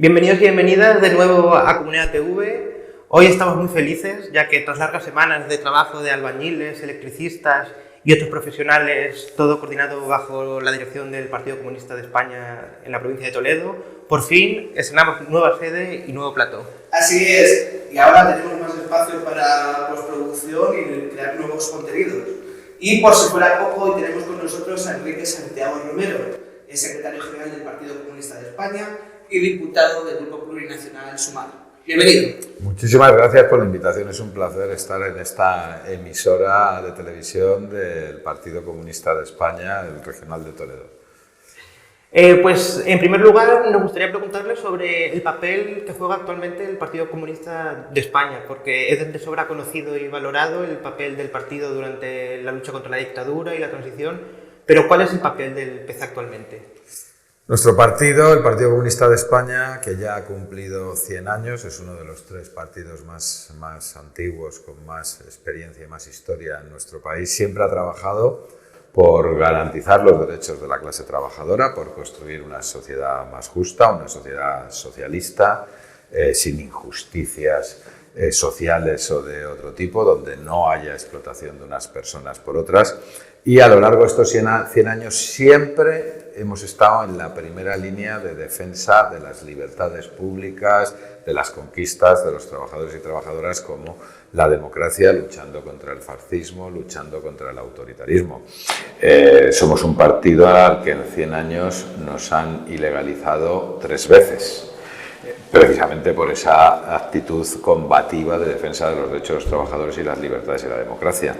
Bienvenidos y bienvenidas de nuevo a Comunidad TV. Hoy estamos muy felices, ya que tras largas semanas de trabajo de albañiles, electricistas y otros profesionales, todo coordinado bajo la dirección del Partido Comunista de España en la provincia de Toledo, por fin estrenamos nueva sede y nuevo plató. Así es, y ahora tenemos más espacio para postproducción y crear nuevos contenidos. Y por si fuera poco, hoy tenemos con nosotros a Enrique Santiago Romero, es secretario general del Partido Comunista de España y diputado del Grupo Plurinacional Sumar. Bienvenido. Muchísimas gracias por la invitación, es un placer estar en esta emisora de televisión del Partido Comunista de España, el Regional de Toledo. Pues en primer lugar nos gustaría preguntarle sobre el papel que juega actualmente el Partido Comunista de España, porque es de sobra conocido y valorado el papel del partido durante la lucha contra la dictadura y la transición, pero ¿cuál es el papel del PC actualmente? Nuestro partido, el Partido Comunista de España, que ya ha cumplido 100 años, es uno de los 3 partidos más antiguos, con más experiencia y más historia en nuestro país, siempre ha trabajado por garantizar los derechos de la clase trabajadora, por construir una sociedad más justa, una sociedad socialista, sin injusticias sociales o de otro tipo, donde no haya explotación de unas personas por otras. Y a lo largo de estos 100 años siempre hemos estado en la primera línea de defensa de las libertades públicas, de las conquistas de los trabajadores y trabajadoras, como la democracia, luchando contra el fascismo, luchando contra el autoritarismo. Somos un partido al que en 100 años nos han ilegalizado 3 veces. Precisamente por esa actitud combativa de defensa de los derechos de los trabajadores y las libertades y la democracia.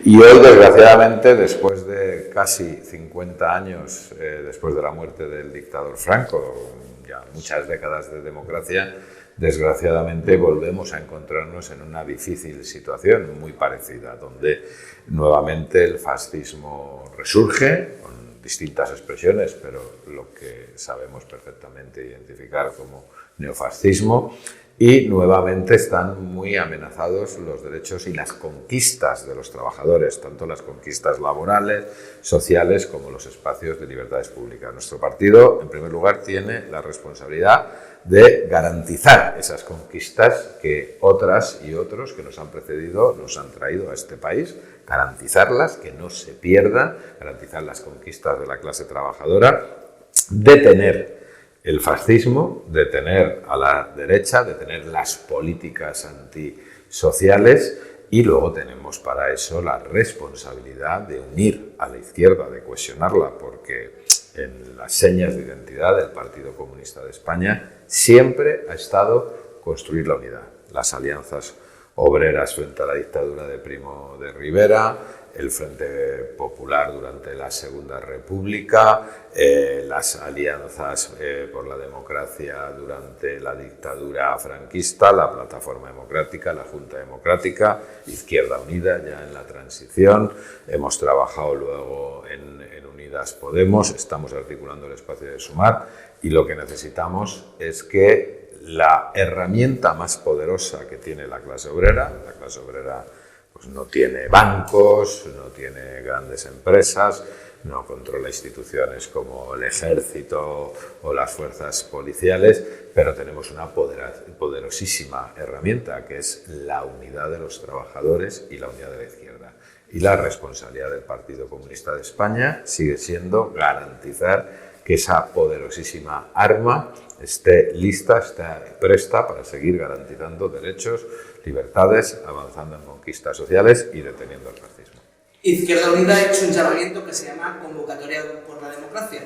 Y hoy, desgraciadamente, después de casi 50 años, después de la muerte del dictador Franco, ya muchas décadas de democracia, desgraciadamente volvemos a encontrarnos en una difícil situación muy parecida, donde nuevamente el fascismo resurge, con distintas expresiones, pero lo que sabemos perfectamente identificar como neofascismo, y nuevamente están muy amenazados los derechos y las conquistas de los trabajadores, tanto las conquistas laborales, sociales, como los espacios de libertades públicas. Nuestro partido, en primer lugar, tiene la responsabilidad de garantizar esas conquistas que otras y otros que nos han precedido nos han traído a este país, garantizarlas, que no se pierdan, garantizar las conquistas de la clase trabajadora, detener el fascismo, detener a la derecha, detener las políticas antisociales, y luego tenemos para eso la responsabilidad de unir a la izquierda, de cohesionarla, porque en las señas de identidad del Partido Comunista de España siempre ha estado construir la unidad, las alianzas obreras frente a la dictadura de Primo de Rivera, el Frente Popular durante la Segunda República, las alianzas por la democracia durante la dictadura franquista, la Plataforma Democrática, la Junta Democrática, Izquierda Unida ya en la transición. Hemos trabajado luego en Unidas Podemos, estamos articulando el espacio de Sumar, y lo que necesitamos es que la herramienta más poderosa que tiene la clase obrera pues no tiene bancos, no tiene grandes empresas, no controla instituciones como el ejército o las fuerzas policiales, pero tenemos una poderosísima herramienta, que es la unidad de los trabajadores y la unidad de la izquierda. Y la responsabilidad del Partido Comunista de España sigue siendo garantizar que esa poderosísima arma esté lista, esté presta para seguir garantizando derechos, libertades, avanzando en conquistas sociales y deteniendo el fascismo. Izquierda Unida ha hecho un llamamiento que se llama Convocatoria por la Democracia.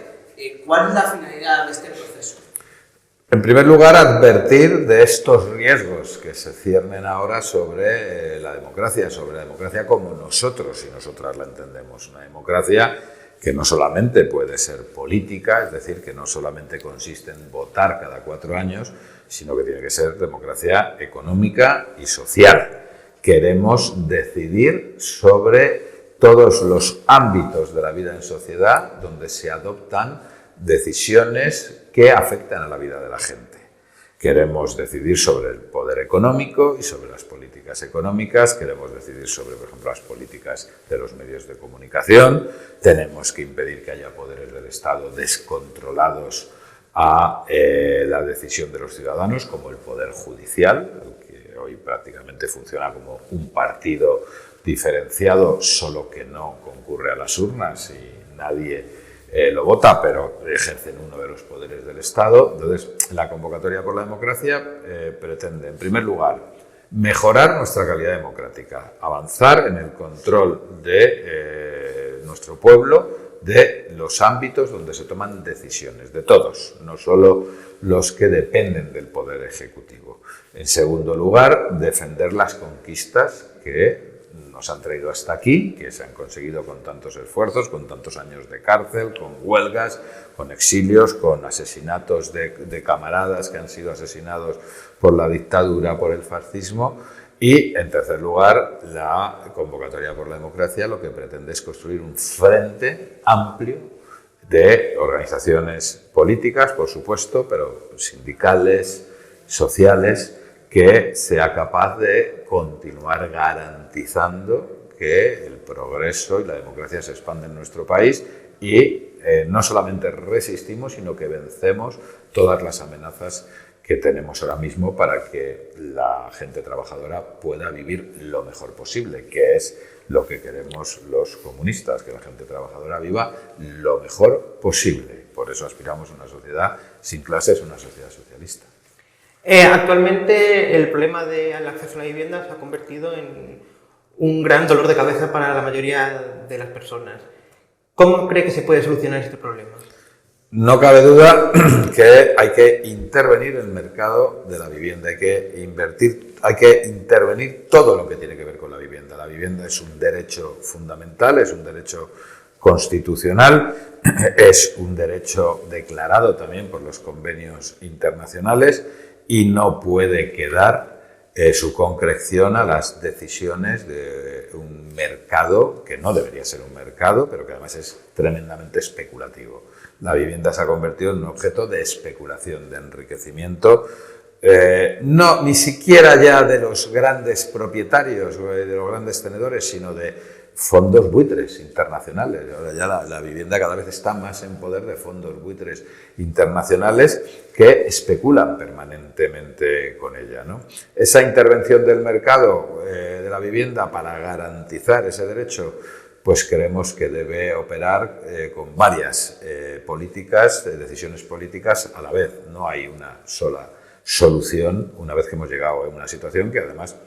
¿Cuál es la finalidad de este proceso? En primer lugar, advertir de estos riesgos que se ciernen ahora sobre la democracia como nosotros y nosotras la entendemos. Una democracia que no solamente puede ser política, es decir, que no solamente consiste en votar cada 4 años, sino que tiene que ser democracia económica y social. Queremos decidir sobre todos los ámbitos de la vida en sociedad donde se adoptan decisiones que afectan a la vida de la gente. Queremos decidir sobre el poder económico y sobre las políticas económicas, queremos decidir sobre, por ejemplo, las políticas de los medios de comunicación, tenemos que impedir que haya poderes del Estado descontrolados a la decisión de los ciudadanos, como el Poder Judicial, que hoy prácticamente funciona como un partido diferenciado, solo que no concurre a las urnas y nadie lo vota, pero ejercen uno de los poderes del Estado. Entonces, la convocatoria por la democracia pretende, en primer lugar, mejorar nuestra calidad democrática, avanzar en el control de nuestro pueblo, de los ámbitos donde se toman decisiones, de todos, no solo los que dependen del Poder Ejecutivo. En segundo lugar, defender las conquistas que nos han traído hasta aquí, que se han conseguido con tantos esfuerzos, con tantos años de cárcel, con huelgas, con exilios, con asesinatos de camaradas que han sido asesinados por la dictadura, por el fascismo. Y, en tercer lugar, la convocatoria por la democracia lo que pretende es construir un frente amplio de organizaciones políticas, por supuesto, pero sindicales, sociales, que sea capaz de continuar garantizando que el progreso y la democracia se expanden en nuestro país y no solamente resistimos, sino que vencemos todas las amenazas que tenemos ahora mismo para que la gente trabajadora pueda vivir lo mejor posible, que es lo que queremos los comunistas, que la gente trabajadora viva lo mejor posible. Por eso aspiramos a una sociedad sin clases, una sociedad socialista. Actualmente el problema del acceso a la vivienda se ha convertido en un gran dolor de cabeza para la mayoría de las personas. ¿Cómo cree que se puede solucionar este problema? No cabe duda que hay que intervenir en el mercado de la vivienda, hay que intervenir todo lo que tiene que ver con la vivienda. La vivienda es un derecho fundamental, es un derecho constitucional, es un derecho declarado también por los convenios internacionales y no puede quedar su concreción a las decisiones de un mercado que no debería ser un mercado, pero que además es tremendamente especulativo. La vivienda se ha convertido en un objeto de especulación, de enriquecimiento, ni siquiera ya de los grandes propietarios, de los grandes tenedores, sino de fondos buitres internacionales. Ahora ya la vivienda cada vez está más en poder de fondos buitres internacionales que especulan permanentemente con ella, ¿no? Esa intervención del mercado de la vivienda para garantizar ese derecho, pues creemos que debe operar con varias políticas, decisiones políticas a la vez. No hay una sola solución una vez que hemos llegado a una situación que además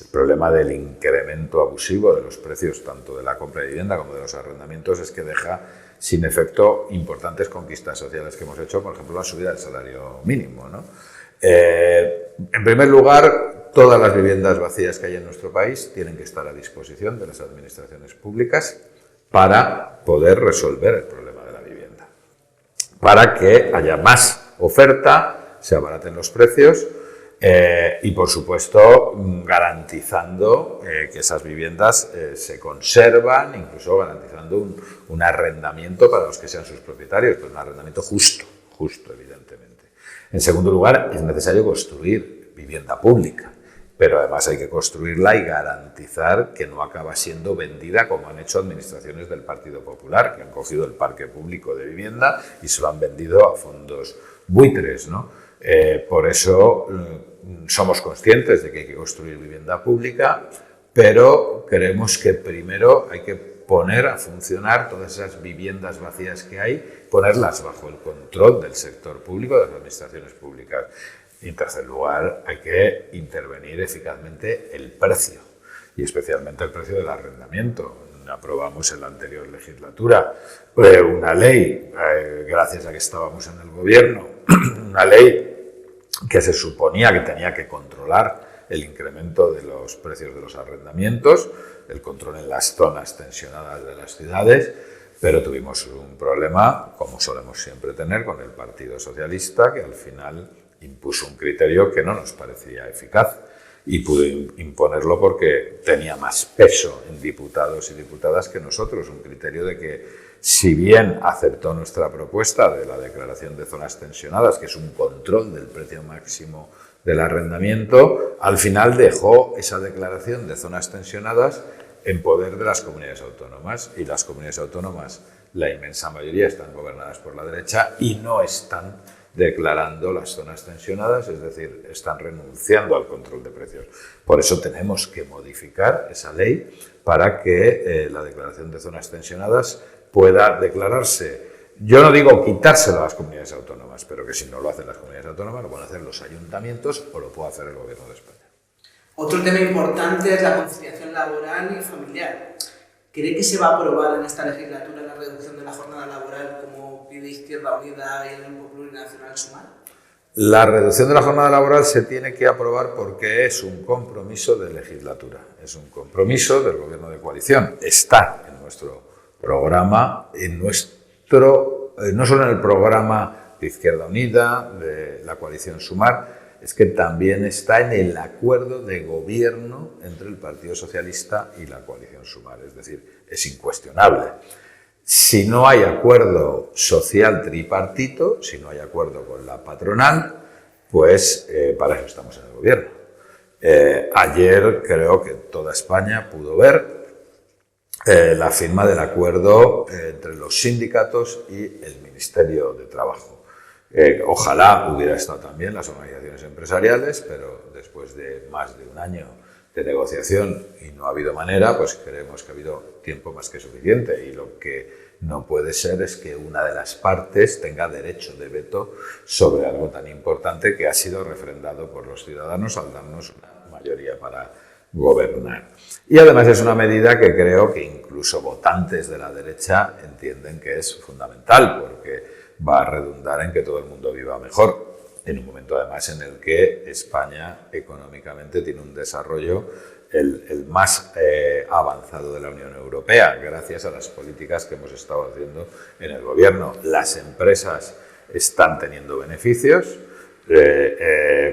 el problema del incremento abusivo de los precios tanto de la compra de vivienda como de los arrendamientos es que deja sin efecto importantes conquistas sociales que hemos hecho, por ejemplo la subida del salario mínimo, ¿no? En primer lugar, todas las viviendas vacías que hay en nuestro país tienen que estar a disposición de las administraciones públicas para poder resolver el problema de la vivienda, para que haya más oferta, se abaraten los precios y, por supuesto, garantizando que esas viviendas se conservan, incluso garantizando un arrendamiento para los que sean sus propietarios, pero un arrendamiento justo, evidentemente. En segundo lugar, es necesario construir vivienda pública, pero además hay que construirla y garantizar que no acaba siendo vendida como han hecho administraciones del Partido Popular, que han cogido el parque público de vivienda y se lo han vendido a fondos buitres, ¿no? Por eso somos conscientes de que hay que construir vivienda pública, pero creemos que primero hay que poner a funcionar todas esas viviendas vacías que hay, ponerlas bajo el control del sector público, de las administraciones públicas. Y en tercer lugar, hay que intervenir eficazmente el precio, y especialmente el precio del arrendamiento. Aprobamos en la anterior legislatura una ley, gracias a que estábamos en el gobierno, una ley que se suponía que tenía que controlar el incremento de los precios de los arrendamientos, el control en las zonas tensionadas de las ciudades, pero tuvimos un problema, como solemos siempre tener, con el Partido Socialista, que al final impuso un criterio que no nos parecía eficaz y pudo imponerlo porque tenía más peso en diputados y diputadas que nosotros, un criterio de que si bien aceptó nuestra propuesta de la declaración de zonas tensionadas, que es un control del precio máximo del arrendamiento, al final dejó esa declaración de zonas tensionadas en poder de las comunidades autónomas, y las comunidades autónomas, la inmensa mayoría, están gobernadas por la derecha y no están declarando las zonas tensionadas, es decir, están renunciando al control de precios. Por eso tenemos que modificar esa ley para que la declaración de zonas tensionadas pueda declararse. Yo no digo quitárselo a las comunidades autónomas, pero que si no lo hacen las comunidades autónomas, lo pueden hacer los ayuntamientos o lo puede hacer el Gobierno de España. Otro tema importante es la conciliación laboral y familiar. ¿Cree que se va a aprobar en esta legislatura la reducción de la jornada laboral como pide Izquierda Unida y el Grupo Plurinacional Sumar? La reducción de la jornada laboral se tiene que aprobar porque es un compromiso de legislatura, es un compromiso del Gobierno de coalición. Está en nuestro programa, no solo en el programa de Izquierda Unida, de la coalición Sumar, es que también está en el acuerdo de gobierno entre el Partido Socialista y la coalición Sumar, es decir, es incuestionable. Si no hay acuerdo social tripartito, si no hay acuerdo con la patronal, pues para eso estamos en el gobierno. Ayer creo que toda España pudo ver la firma del acuerdo entre los sindicatos y el Ministerio de Trabajo. Ojalá hubiera estado también las organizaciones empresariales, pero después de más de un año de negociación y no ha habido manera, pues creemos que ha habido tiempo más que suficiente, y lo que no puede ser es que una de las partes tenga derecho de veto sobre algo tan importante que ha sido refrendado por los ciudadanos al darnos una mayoría para gobernar. Y además es una medida que creo que incluso votantes de la derecha entienden que es fundamental, porque va a redundar en que todo el mundo viva mejor, en un momento además en el que España económicamente tiene un desarrollo el más avanzado de la Unión Europea, gracias a las políticas que hemos estado haciendo en el gobierno. Las empresas están teniendo beneficios,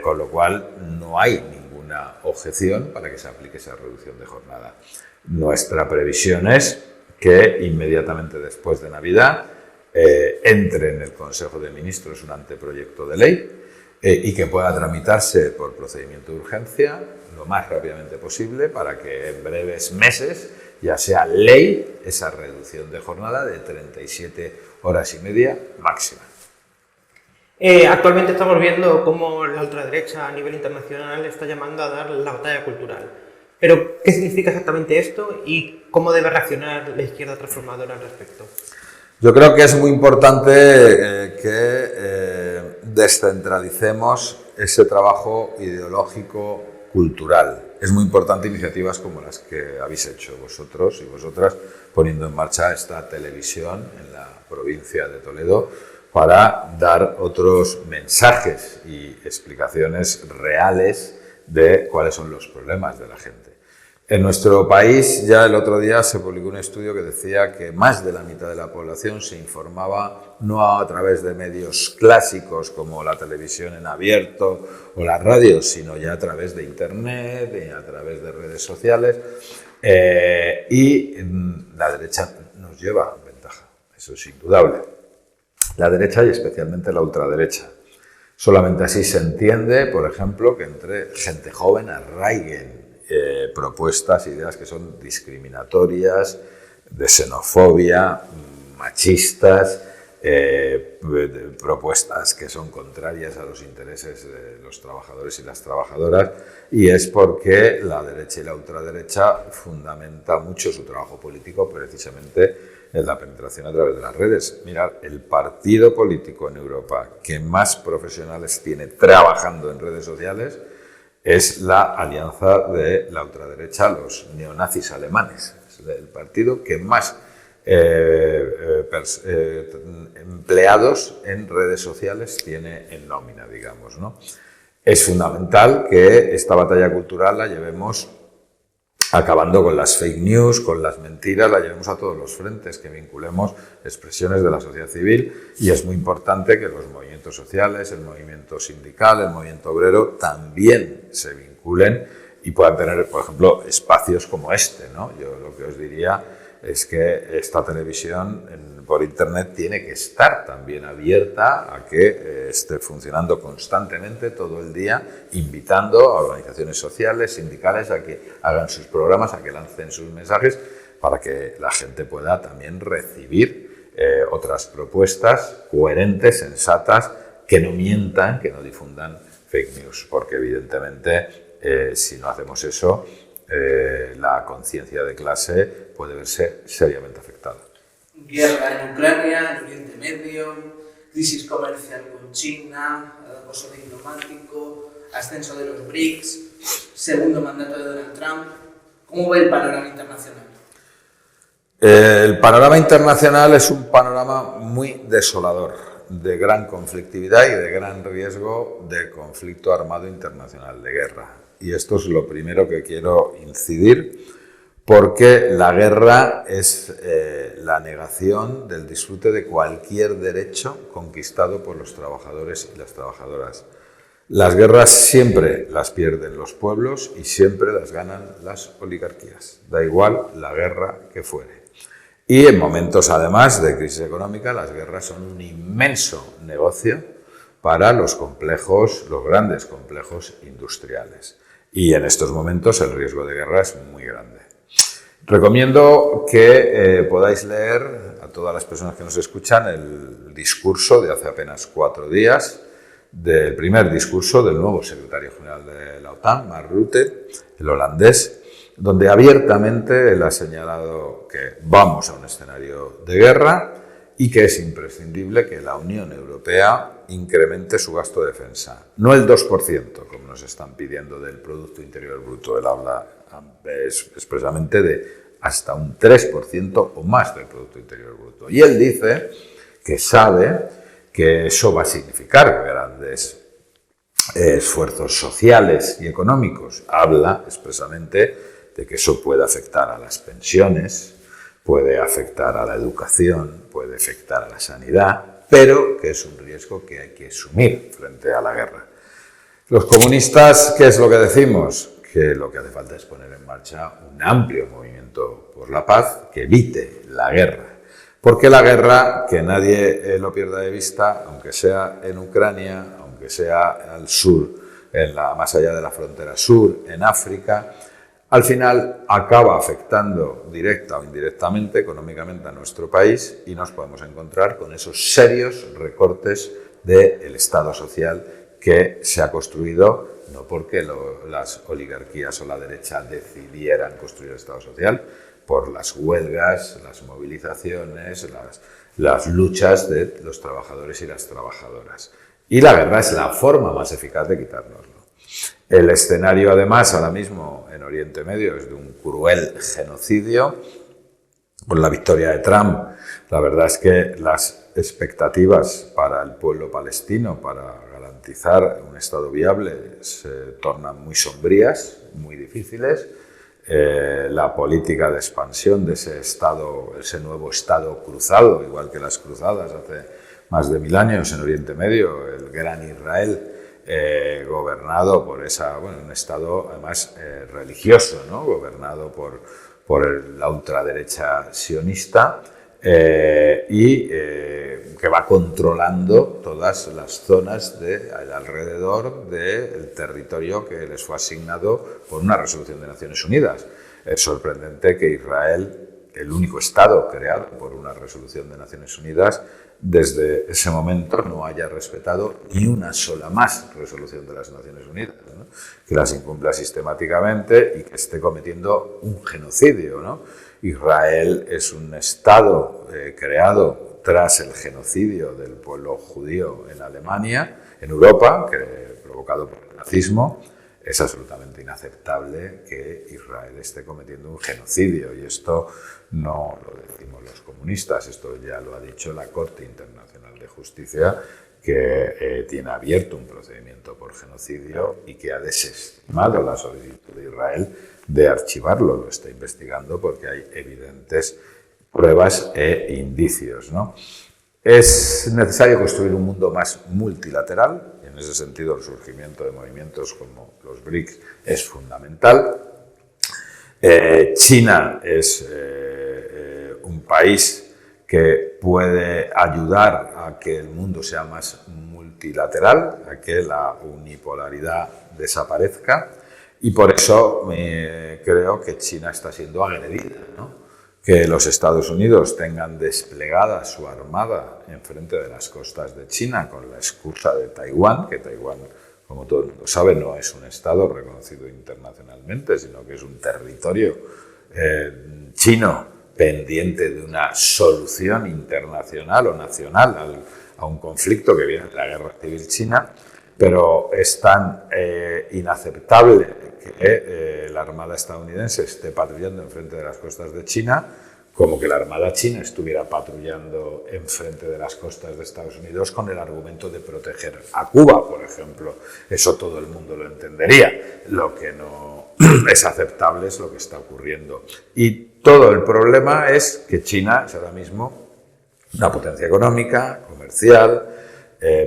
con lo cual no hay ninguna objeción para que se aplique esa reducción de jornada. Nuestra previsión es que inmediatamente después de Navidad entre en el Consejo de Ministros un anteproyecto de ley y que pueda tramitarse por procedimiento de urgencia lo más rápidamente posible para que en breves meses ya sea ley esa reducción de jornada de 37 horas y media máxima. Actualmente estamos viendo cómo la ultraderecha a nivel internacional está llamando a dar la batalla cultural. Pero, ¿qué significa exactamente esto y cómo debe reaccionar la izquierda transformadora al respecto? Yo creo que es muy importante que descentralicemos ese trabajo ideológico cultural. Es muy importante iniciativas como las que habéis hecho vosotros y vosotras, poniendo en marcha esta televisión en la provincia de Toledo para dar otros mensajes y explicaciones reales de cuáles son los problemas de la gente. En nuestro país ya el otro día se publicó un estudio que decía que más de la mitad de la población se informaba no a través de medios clásicos como la televisión en abierto o la radio, sino ya a través de Internet y a través de redes sociales, y la derecha nos lleva ventaja, eso es indudable. La derecha y especialmente la ultraderecha. Solamente así se entiende, por ejemplo, que entre gente joven arraiguen propuestas, ideas que son discriminatorias, de xenofobia, machistas, propuestas que son contrarias a los intereses de los trabajadores y las trabajadoras, y es porque la derecha y la ultraderecha fundamenta mucho su trabajo político precisamente en la penetración a través de las redes. Mirad, el partido político en Europa que más profesionales tiene trabajando en redes sociales es la alianza de la ultraderecha, los neonazis alemanes. Es el partido que más empleados en redes sociales tiene en nómina, digamos, ¿no? Es fundamental que esta batalla cultural la llevemos acabando con las fake news, con las mentiras, la llevemos a todos los frentes, que vinculemos expresiones de la sociedad civil, y es muy importante que los movimientos sociales, el movimiento sindical, el movimiento obrero también se vinculen y puedan tener, por ejemplo, espacios como este, ¿no? Yo lo que os diría es que esta televisión por Internet tiene que estar también abierta a que esté funcionando constantemente todo el día, invitando a organizaciones sociales, sindicales, a que hagan sus programas, a que lancen sus mensajes, para que la gente pueda también recibir otras propuestas coherentes, sensatas que no mientan, que no difundan fake news, porque evidentemente si no hacemos eso, la conciencia de clase puede verse seriamente afectada. Guerra en Ucrania, en Oriente Medio, crisis comercial con China, acoso diplomático, ascenso de los BRICS, segundo mandato de Donald Trump. ¿Cómo ve el panorama internacional? El panorama internacional es un panorama muy desolador, de gran conflictividad y de gran riesgo de conflicto armado internacional, de guerra. Y esto es lo primero que quiero incidir, porque la guerra es la negación del disfrute de cualquier derecho conquistado por los trabajadores y las trabajadoras. Las guerras siempre las pierden los pueblos y siempre las ganan las oligarquías. Da igual la guerra que fuere. Y en momentos, además, de crisis económica, las guerras son un inmenso negocio para los grandes complejos industriales. Y en estos momentos el riesgo de guerra es muy grande. Recomiendo que podáis leer, a todas las personas que nos escuchan, el discurso de hace apenas 4 días, del primer discurso del nuevo secretario general de la OTAN, Mark Rutte, el holandés, donde abiertamente él ha señalado que vamos a un escenario de guerra y que es imprescindible que la Unión Europea incremente su gasto de defensa. No el 2%, como nos están pidiendo, del Producto Interior Bruto. Él habla expresamente de hasta un 3% o más del Producto Interior Bruto. Y él dice que sabe que eso va a significar grandes esfuerzos sociales y económicos. Habla expresamente de que eso puede afectar a las pensiones, puede afectar a la educación, puede afectar a la sanidad, pero que es un riesgo que hay que asumir frente a la guerra. Los comunistas, ¿qué es lo que decimos? Que lo que hace falta es poner en marcha un amplio movimiento por la paz que evite la guerra. Porque la guerra, que nadie lo pierda de vista, aunque sea en Ucrania, aunque sea al sur, más allá de la frontera sur, en África, al final acaba afectando directa o indirectamente económicamente a nuestro país y nos podemos encontrar con esos serios recortes del Estado social que se ha construido, no porque las oligarquías o la derecha decidieran construir el Estado social, por las huelgas, las movilizaciones, las luchas de los trabajadores y las trabajadoras. Y la guerra es la forma más eficaz de quitárnoslo. El escenario, además, ahora mismo en Oriente Medio es de un cruel genocidio. Con la victoria de Trump, la verdad es que las expectativas para el pueblo palestino, para garantizar un Estado viable, se tornan muy sombrías, muy difíciles. La política de expansión de ese nuevo Estado cruzado, igual que las cruzadas hace más de 1000 años en Oriente Medio, el Gran Israel, gobernado por un Estado además religioso, ¿no? Gobernado por la ultraderecha sionista y que va controlando todas las zonas alrededor del territorio que les fue asignado por una resolución de Naciones Unidas. Es sorprendente que Israel, el único Estado creado por una resolución de Naciones Unidas, desde ese momento no haya respetado ni una sola más resolución de las Naciones Unidas, ¿no? Que las incumpla sistemáticamente y que esté cometiendo un genocidio, ¿no? Israel es un Estado creado tras el genocidio del pueblo judío en Alemania, en Europa, provocado por el nazismo. Es absolutamente inaceptable que Israel esté cometiendo un genocidio, y esto no lo decimos los comunistas, esto ya lo ha dicho la Corte Internacional de Justicia, que tiene abierto un procedimiento por genocidio y que ha desestimado la solicitud de Israel de archivarlo. Lo está investigando porque hay evidentes pruebas e indicios, ¿no? Es necesario construir un mundo más multilateral. En ese sentido, el surgimiento de movimientos como los BRICS es fundamental. China es un país que puede ayudar a que el mundo sea más multilateral, a que la unipolaridad desaparezca, y por eso creo que China está siendo agredida, ¿no? que los Estados Unidos tengan desplegada su armada enfrente de las costas de China con la excusa de Taiwán, que Taiwán, como todo el mundo sabe, no es un estado reconocido internacionalmente, sino que es un territorio chino pendiente de una solución internacional o nacional a un conflicto que viene de la guerra civil china, pero es tan inaceptable que la Armada estadounidense esté patrullando enfrente de las costas de China como que la Armada china estuviera patrullando enfrente de las costas de Estados Unidos con el argumento de proteger a Cuba, por ejemplo. Eso todo el mundo lo entendería. Lo que no es aceptable es lo que está ocurriendo. Y todo el problema es que China es ahora mismo una potencia económica, comercial,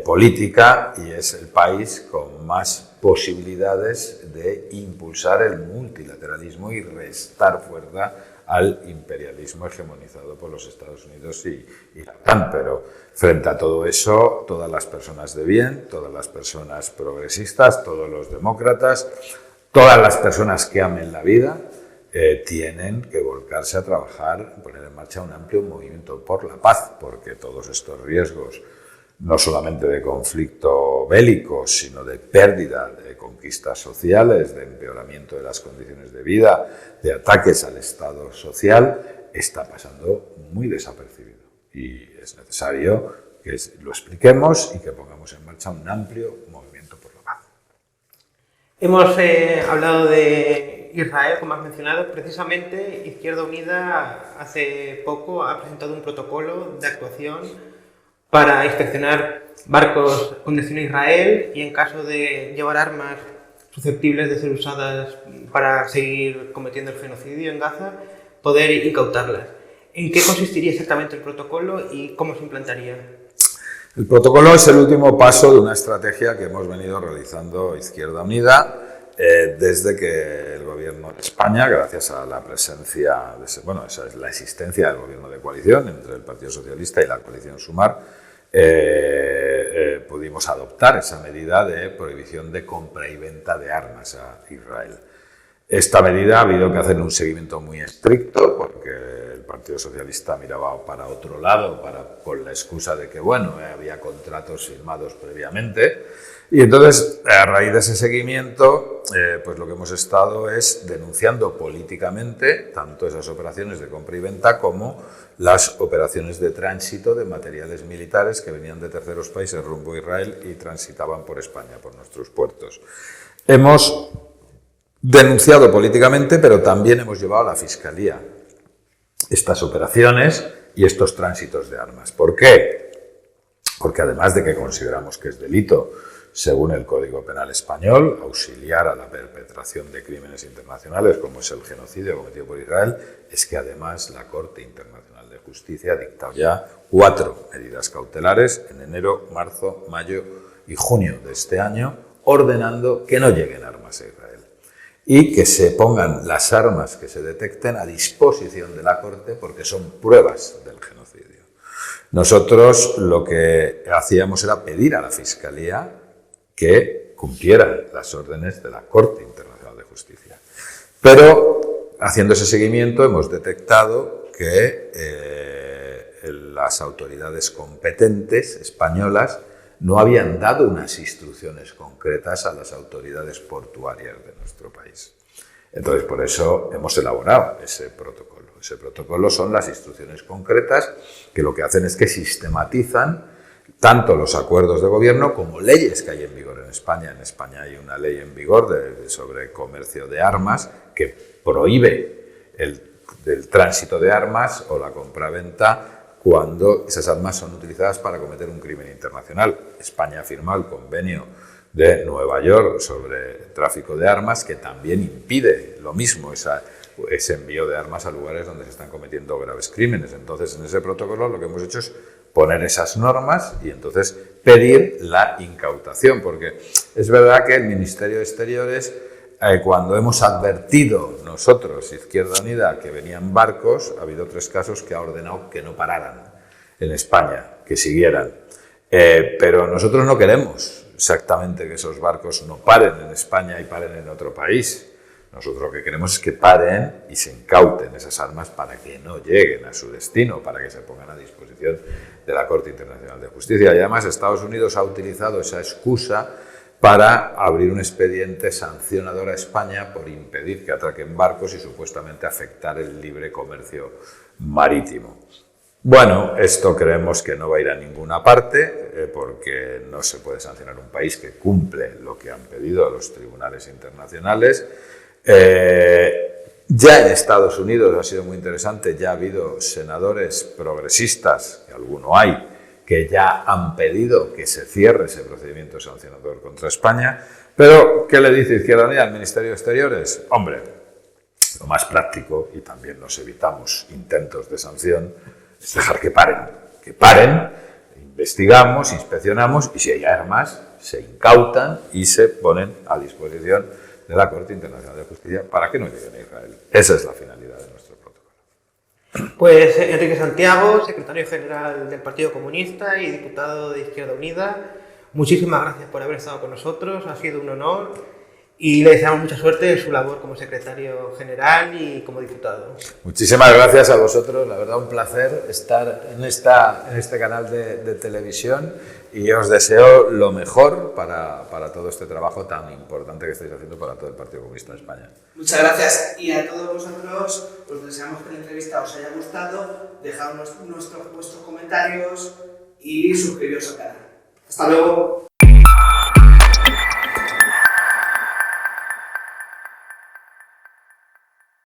política, y es el país con más posibilidades de impulsar el multilateralismo y restar fuerza al imperialismo hegemonizado por los Estados Unidos y la OTAN. Pero frente a todo eso, todas las personas de bien, todas las personas progresistas, todos los demócratas, todas las personas que amen la vida, tienen que volcarse a trabajar, poner en marcha un amplio movimiento por la paz, porque todos estos riesgos, no solamente de conflicto bélico, sino de pérdida de conquistas sociales, de empeoramiento de las condiciones de vida, de ataques al Estado social, está pasando muy desapercibido. Y es necesario que lo expliquemos y que pongamos en marcha un amplio movimiento por la paz. Hemos hablado de Israel, como has mencionado. Precisamente Izquierda Unida hace poco ha presentado un protocolo de actuación para inspeccionar barcos con destino a Israel y en caso de llevar armas susceptibles de ser usadas para seguir cometiendo el genocidio en Gaza, poder incautarlas. ¿En qué consistiría exactamente el protocolo y cómo se implantaría? El protocolo es el último paso de una estrategia que hemos venido realizando Izquierda Unida desde que el gobierno de España, gracias a la presencia, esa es la existencia del gobierno de coalición entre el Partido Socialista y la coalición Sumar, pudimos adoptar esa medida de prohibición de compra y venta de armas a Israel. Esta medida ha habido que hacer un seguimiento muy estricto porque el Partido Socialista miraba para otro lado con la excusa de que había contratos firmados previamente. Y entonces, a raíz de ese seguimiento, pues lo que hemos estado es denunciando políticamente tanto esas operaciones de compra y venta como las operaciones de tránsito de materiales militares que venían de terceros países rumbo a Israel y transitaban por España, por nuestros puertos. Hemos denunciado políticamente, pero también hemos llevado a la Fiscalía estas operaciones y estos tránsitos de armas. ¿Por qué? Porque además de que consideramos que es delito, según el Código Penal español, auxiliar a la perpetración de crímenes internacionales, como es el genocidio cometido por Israel, es que además la Corte Internacional de Justicia ha dictado ya 4 medidas cautelares en enero, marzo, mayo y junio de este año, ordenando que no lleguen armas a Israel y que se pongan las armas que se detecten a disposición de la Corte porque son pruebas del genocidio. Nosotros lo que hacíamos era pedir a la Fiscalía que cumplieran las órdenes de la Corte Internacional de Justicia. Pero, haciendo ese seguimiento, hemos detectado que las autoridades competentes españolas no habían dado unas instrucciones concretas a las autoridades portuarias de nuestro país. Entonces, por eso hemos elaborado ese protocolo. Ese protocolo son las instrucciones concretas que lo que hacen es que sistematizan tanto los acuerdos de gobierno como leyes que hay en vigor en España. En España hay una ley en vigor sobre comercio de armas que prohíbe el tránsito de armas o la compraventa cuando esas armas son utilizadas para cometer un crimen internacional. España ha firmado el convenio de Nueva York sobre tráfico de armas que también impide lo mismo, ese envío de armas a lugares donde se están cometiendo graves crímenes. Entonces, en ese protocolo lo que hemos hecho es poner esas normas y entonces pedir la incautación, porque es verdad que el Ministerio de Exteriores, cuando hemos advertido nosotros, Izquierda Unida, que venían barcos, ha habido 3 casos que ha ordenado que no pararan en España, que siguieran. Pero nosotros no queremos exactamente que esos barcos no paren en España y paren en otro país, Nosotros lo que queremos es que paren y se incauten esas armas para que no lleguen a su destino, para que se pongan a disposición de la Corte Internacional de Justicia. Y además Estados Unidos ha utilizado esa excusa para abrir un expediente sancionador a España por impedir que atraquen barcos y supuestamente afectar el libre comercio marítimo. Bueno, esto creemos que no va a ir a ninguna parte porque no se puede sancionar un país que cumple lo que han pedido los tribunales internacionales. Ya en Estados Unidos ha sido muy interesante, ya ha habido senadores progresistas, que alguno hay, que ya han pedido que se cierre ese procedimiento sancionador contra España. Pero, ¿qué le dice Izquierda Unida al Ministerio de Exteriores? Hombre, lo más práctico, y también nos evitamos intentos de sanción, es dejar que paren, investigamos, inspeccionamos y si hay armas se incautan y se ponen a disposición de la Corte Internacional de Justicia para que no lleguen a Israel. Esa es la finalidad de nuestro protocolo. Pues Enrique Santiago, secretario general del Partido Comunista y diputado de Izquierda Unida, muchísimas gracias por haber estado con nosotros, ha sido un honor. Y le deseamos mucha suerte en su labor como secretario general y como diputado. Muchísimas gracias a vosotros, la verdad un placer estar en este canal de televisión y os deseo lo mejor para todo este trabajo tan importante que estáis haciendo para todo el Partido Comunista de España. Muchas gracias y a todos vosotros os deseamos que la entrevista os haya gustado, dejadnos vuestros comentarios y suscribiros al canal. Hasta luego.